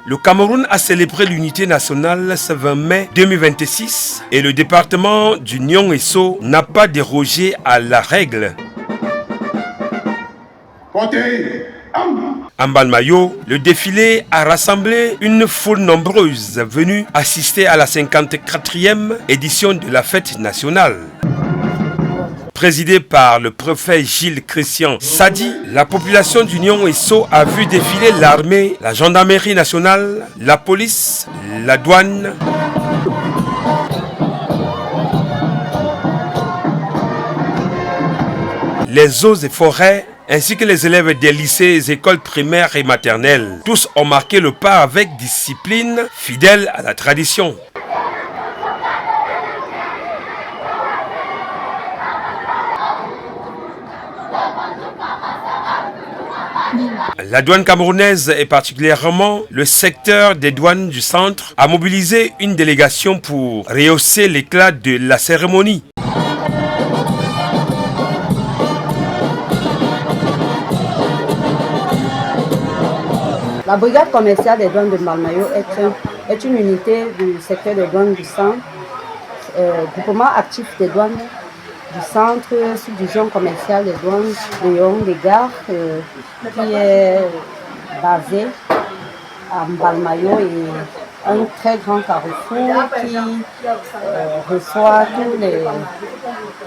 Le Cameroun a célébré l'unité nationale ce 20 mai 2026 et le département du Nion-Esso n'a pas dérogé à la règle. En Balmayo, le défilé a rassemblé une foule nombreuse venue assister à la 54e édition de la fête nationale. Présidé par le préfet Gilles Christian Sadi, la population du Nion-Esso a vu défiler l'armée, la gendarmerie nationale, la police, la douane, les eaux et forêts, ainsi que les élèves des lycées, écoles primaires et maternelles. Tous ont marqué le pas avec discipline, fidèle à la tradition. La douane camerounaise et particulièrement le secteur des douanes du centre a mobilisé une délégation pour rehausser l'éclat de la cérémonie. La brigade commerciale des douanes de Balmayo est une unité du secteur des douanes du centre, groupement actif des douanes du centre, subdivision commerciale des douanes de Yong, des gares, qui est basé à Balmayo et un très grand carrefour qui reçoit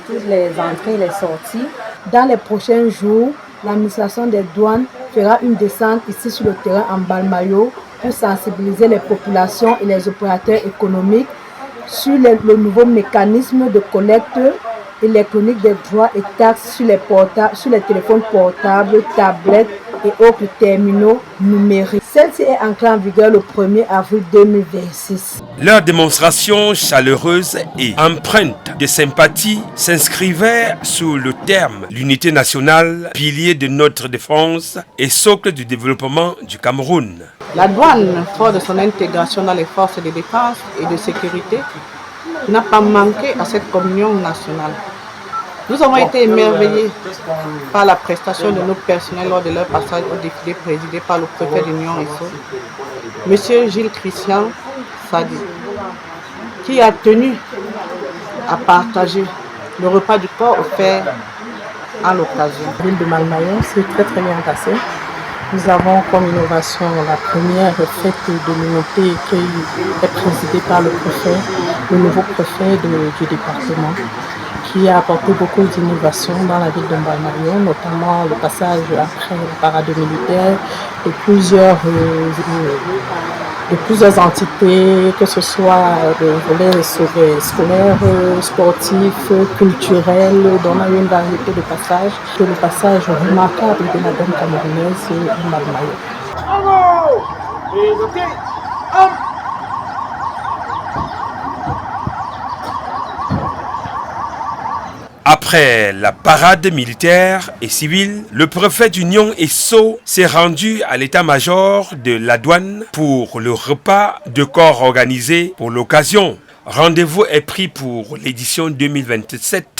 toutes les entrées et les sorties. Dans les prochains jours, l'administration des douanes fera une descente ici sur le terrain en Balmayo pour sensibiliser les populations et les opérateurs économiques sur le nouveau mécanisme de collecte électronique des droits et taxes sur les téléphones portables, tablettes et autres terminaux numériques. Celle-ci est entrée en vigueur le 1er avril 2026. Leur démonstration chaleureuse et empreinte de sympathie s'inscrivait sous le terme l'unité nationale, pilier de notre défense et socle du développement du Cameroun. La douane, fort de son intégration dans les forces de défense et de sécurité, n'a pas manqué à cette communion nationale. Nous avons été émerveillés par la prestation de nos personnels lors de leur passage au défilé présidé par le préfet de Nion-Esso, M. Gilles Christian Sadi, qui a tenu à partager le repas du corps offert à l'occasion. La ville de Balmayo s'est très bien passée. Nous avons comme innovation la première fête de l'unité qui est présidée par le préfet, le nouveau préfet du département, qui a apporté beaucoup d'innovations dans la ville de Balmayo, notamment le passage après le parade militaire de plusieurs entités, que ce soit le volet scolaire, sportif, culturel, dont on a eu une variété de passages, que le passage remarquable de la douane camerounaise en Balmayo. Après la parade militaire et civile, le préfet du Nion-Esso s'est rendu à l'état-major de la douane pour le repas de corps organisé pour l'occasion. Rendez-vous est pris pour l'édition 2027.